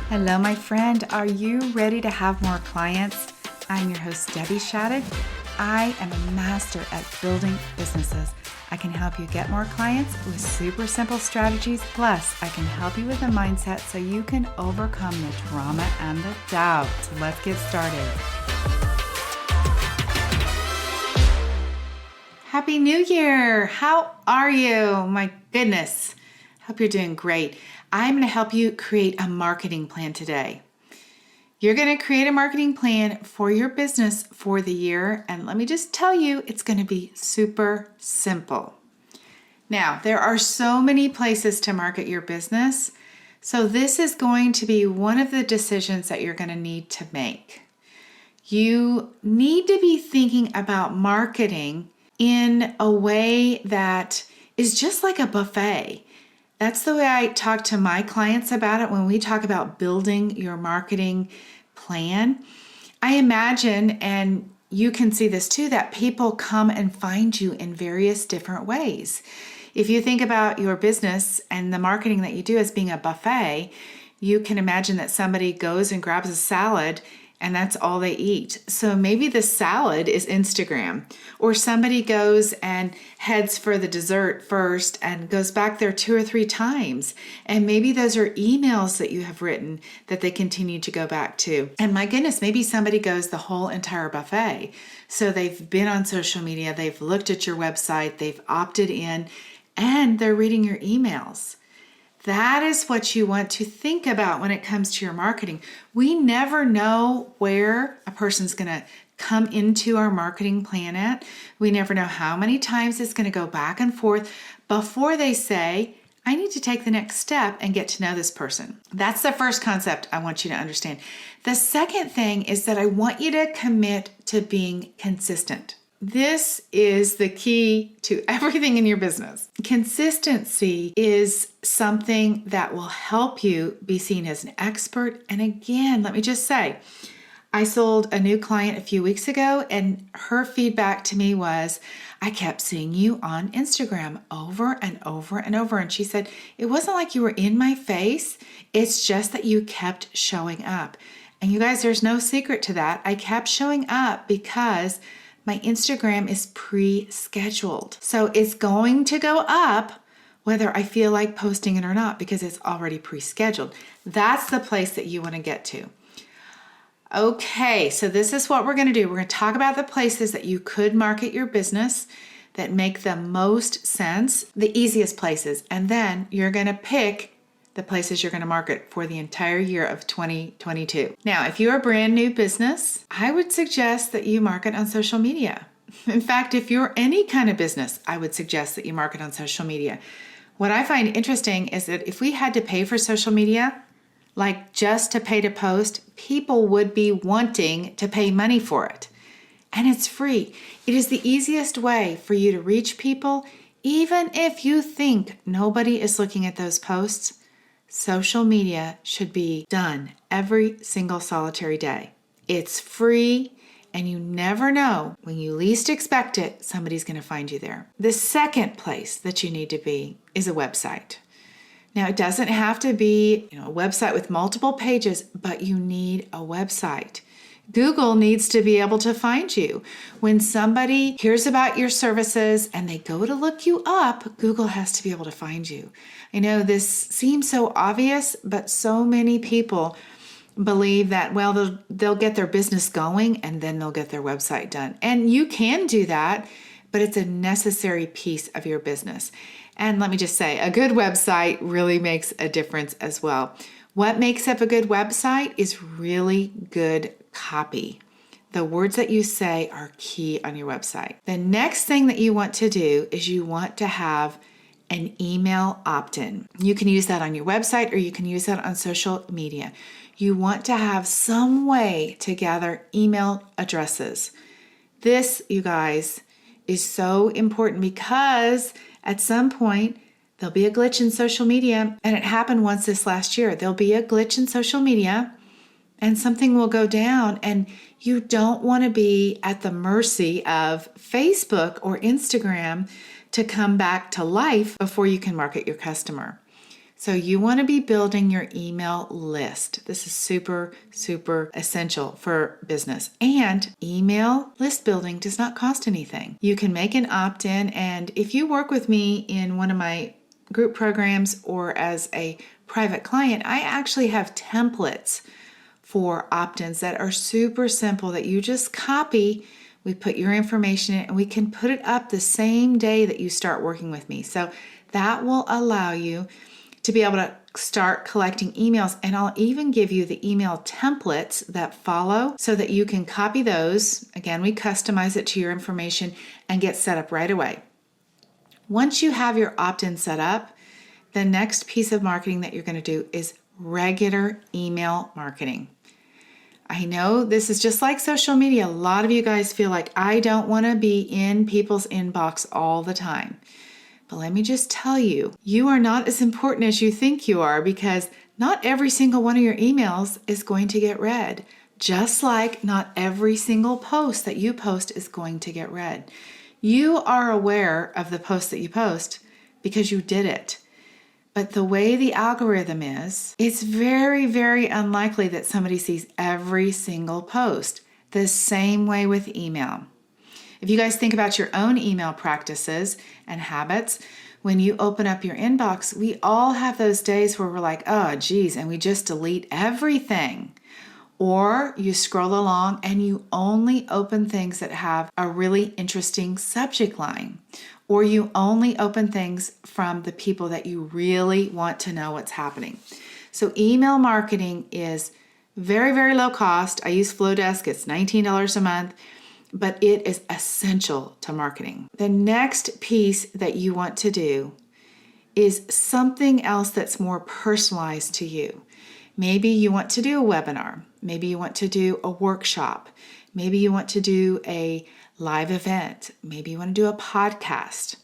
Hello, my friend. Are you ready to have more clients? I'm your host, Debbie Shadid. I am a master at building businesses. I can help you get more clients with super simple strategies. Plus, I can help you with a mindset so you can overcome the drama and the doubt. So let's get started. Happy New Year. How are you? My goodness. Hope you're doing great. I'm going to help you create a marketing plan today. You're going to create a marketing plan for your business for the year. And let me just tell you, it's going to be super simple. Now, there are so many places to market your business. So this is going to be one of the decisions that you're going to need to make. You need to be thinking about marketing in a way that is just like a buffet. That's the way I talk to my clients about it when we talk about building your marketing plan. I imagine, and you can see this too, that people come and find you in various different ways. If you think about your business and the marketing that you do as being a buffet, you can imagine that somebody goes and grabs a salad and that's all they eat. So maybe the salad is Instagram, or somebody goes and heads for the dessert first and goes back there 2 or 3 times. And maybe those are emails that you have written that they continue to go back to. And my goodness, maybe somebody goes the whole entire buffet. So they've been on social media, they've looked at your website, they've opted in, and they're reading your emails. That is what you want to think about when it comes to your marketing. We never know where a person's going to come into our marketing plan at. We never know how many times it's going to go back and forth before they say, I need to take the next step and get to know this person. That's the first concept I want you to understand. The second thing is that I want you to commit to being consistent. This is the key to everything in your business. Consistency is something that will help you be seen as an expert. And again, let me just say, I sold a new client a few weeks ago, and her feedback to me was, I kept seeing you on Instagram over and over and over. And she said, it wasn't like you were in my face. It's just that you kept showing up. And you guys, there's no secret to that. I kept showing up because my Instagram is pre-scheduled. So it's going to go up whether I feel like posting it or not because it's already pre-scheduled. That's the place that you want to get to. Okay, so this is what we're going to do. We're going to talk about the places that you could market your business that make the most sense, the easiest places, and then you're going to pick the places you're going to market for the entire year of 2022. Now, if you're a brand new business, I would suggest that you market on social media. In fact, if you're any kind of business, I would suggest that you market on social media. What I find interesting is that if we had to pay for social media, like just to pay to post, people would be wanting to pay money for it. And it's free. It is the easiest way for you to reach people, even if you think nobody is looking at those posts. Social media should be done every single solitary day. It's free, and you never know when you least expect it, somebody's going to find you there. The second place that you need to be is a website. Now, it doesn't have to be, a website with multiple pages, but you need a website. Google needs to be able to find you. When somebody hears about your services and they go to look you up, Google has to be able to find you. I know this seems so obvious, but so many people believe that, well, they'll get their business going and then they'll get their website done. And you can do that, but it's a necessary piece of your business. And let me just say, a good website really makes a difference as well. What makes up a good website is really good copy. The words that you say are key on your website. The next thing that you want to do is you want to have an email opt-in. You can use that on your website or you can use that on social media. You want to have some way to gather email addresses. This, you guys, is so important because at some point there'll be a glitch in social media, and it happened once this last year. There'll be a glitch in social media and something will go down, and you don't want to be at the mercy of Facebook or Instagram to come back to life before you can market your customer. So you want to be building your email list. This is super, super essential for business. And email list building does not cost anything. You can make an opt-in, and if you work with me in one of my group programs or as a private client, I actually have templates for opt-ins that are super simple that you just copy. We put your information in and we can put it up the same day that you start working with me. So that will allow you to be able to start collecting emails, and I'll even give you the email templates that follow so that you can copy those. Again, we customize it to your information and get set up right away. Once you have your opt-in set up, the next piece of marketing that you're going to do is regular email marketing. I know this is just like social media. A lot of you guys feel like I don't want to be in people's inbox all the time. But let me just tell you, you are not as important as you think you are, because not every single one of your emails is going to get read. Just like not every single post that you post is going to get read. You are aware of the post that you post because you did it. But the way the algorithm is, it's very, very unlikely that somebody sees every single post. The same way with email. If you guys think about your own email practices and habits, when you open up your inbox, we all have those days where we're like, oh, geez, and we just delete everything. Or you scroll along and you only open things that have a really interesting subject line. Or you only open things from the people that you really want to know what's happening. So email marketing is very, very low cost. I use Flowdesk. It's $19 a month. But it is essential to marketing. The next piece that you want to do is something else that's more personalized to you. Maybe you want to do a webinar. Maybe you want to do a workshop. Maybe you want to do a live event. Maybe you want to do a podcast.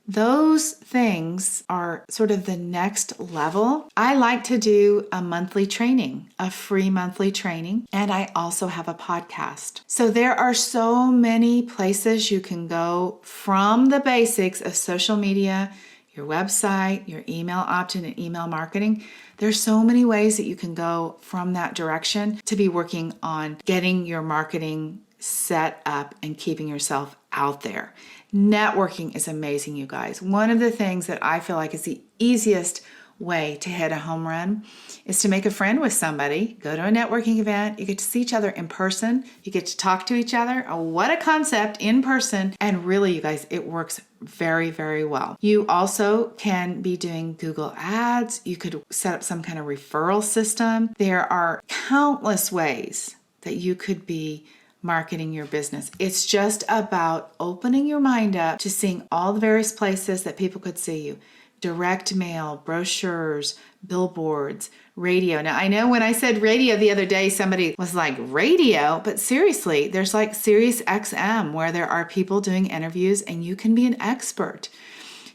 Those things are sort of the next level. I like to do a monthly training, a free monthly training, and I also have a podcast. So there are so many places you can go from the basics of social media, your website, your email opt-in, and email marketing. There's so many ways that you can go from that direction to be working on getting your marketing set up and keeping yourself out there. Networking is amazing, you guys. One of the things that I feel like is the easiest way to hit a home run is to make a friend with somebody, go to a networking event, you get to see each other in person, you get to talk to each other. Oh, what a concept, in person. And really, you guys, it works very, very well. You also can be doing Google Ads. You could set up some kind of referral system. There are countless ways that you could be marketing your business. It's just about opening your mind up to seeing all the various places that people could see you. Direct mail, brochures, billboards, radio. Now, I know when I said radio the other day, somebody was like, radio? But seriously, there's like Sirius XM where there are people doing interviews and you can be an expert.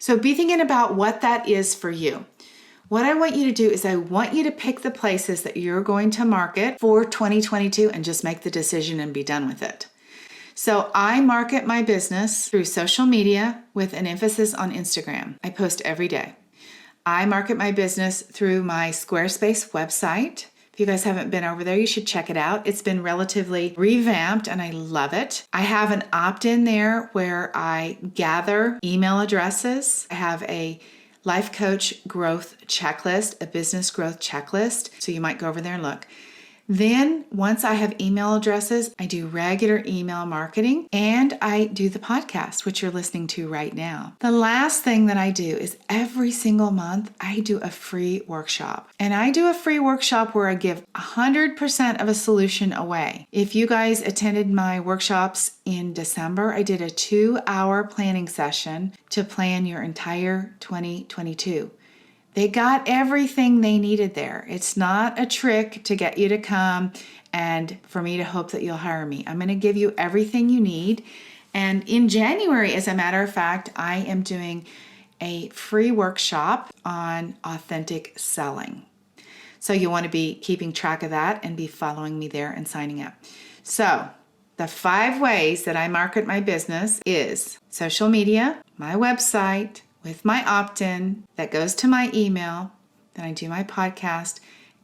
So be thinking about what that is for you. What I want you to do is I want you to pick the places that you're going to market for 2022 and just make the decision and be done with it. So I market my business through social media with an emphasis on Instagram. I post every day. I market my business through my Squarespace website. If you guys haven't been over there, you should check it out. It's been relatively revamped and I love it. I have an opt-in there where I gather email addresses. I have a life coach growth checklist, a business growth checklist. So you might go over there and look. Then once I have email addresses, I do regular email marketing and I do the podcast, which you're listening to right now. The last thing that I do is every single month, I do a free workshop. And I do a free workshop where I give 100% of a solution away. If you guys attended my workshops in December, I did a 2-hour planning session to plan your entire 2022. They got everything they needed there. It's not a trick to get you to come and for me to hope that you'll hire me. I'm going to give you everything you need. And in January, as a matter of fact, I am doing a free workshop on authentic selling. So you want to be keeping track of that and be following me there and signing up. So the 5 ways that I market my business is social media, my website, with my opt-in that goes to my email, then I do my podcast,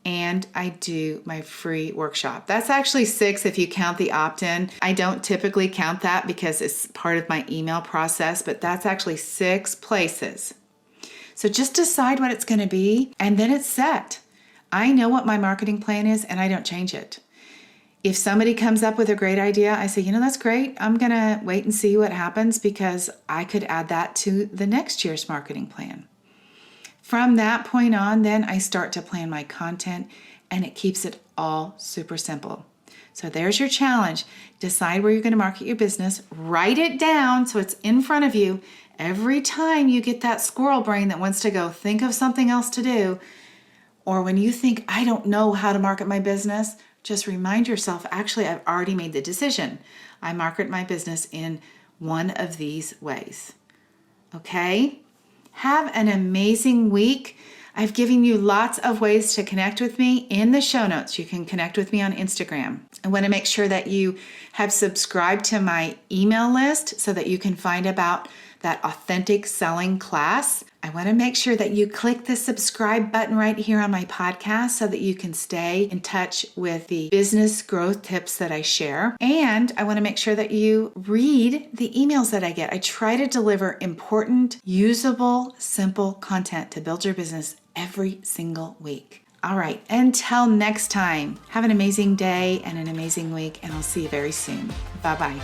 and I do my free workshop. That's actually 6 if you count the opt-in. I don't typically count that because it's part of my email process, but that's actually 6 places. So just decide what it's going to be, and then it's set. I know what my marketing plan is, and I don't change it. If somebody comes up with a great idea, I say, that's great. I'm going to wait and see what happens because I could add that to the next year's marketing plan. From that point on, then I start to plan my content, and it keeps it all super simple. So there's your challenge. Decide where you're going to market your business. Write it down so it's in front of you. Every time you get that squirrel brain that wants to go think of something else to do, or when you think, I don't know how to market my business, just remind yourself, actually, I've already made the decision. I market my business in one of these ways. Okay? Have an amazing week. I've given you lots of ways to connect with me in the show notes. You can connect with me on Instagram. I want to make sure that you have subscribed to my email list so that you can find about that authentic selling class. I want to make sure that you click the subscribe button right here on my podcast so that you can stay in touch with the business growth tips that I share. And I want to make sure that you read the emails that I get. I try to deliver important, usable, simple content to build your business every single week. All right, until next time, have an amazing day and an amazing week, and I'll see you very soon. Bye-bye.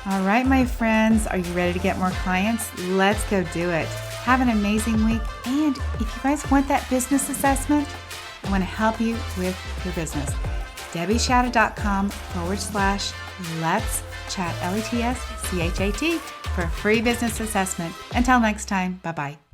All right, my friends, are you ready to get more clients? Let's go do it. Have an amazing week. And if you guys want that business assessment, I want to help you with your business. DebbieShadid.com/let's chat, LETSCHAT for a free business assessment. Until next time, bye-bye.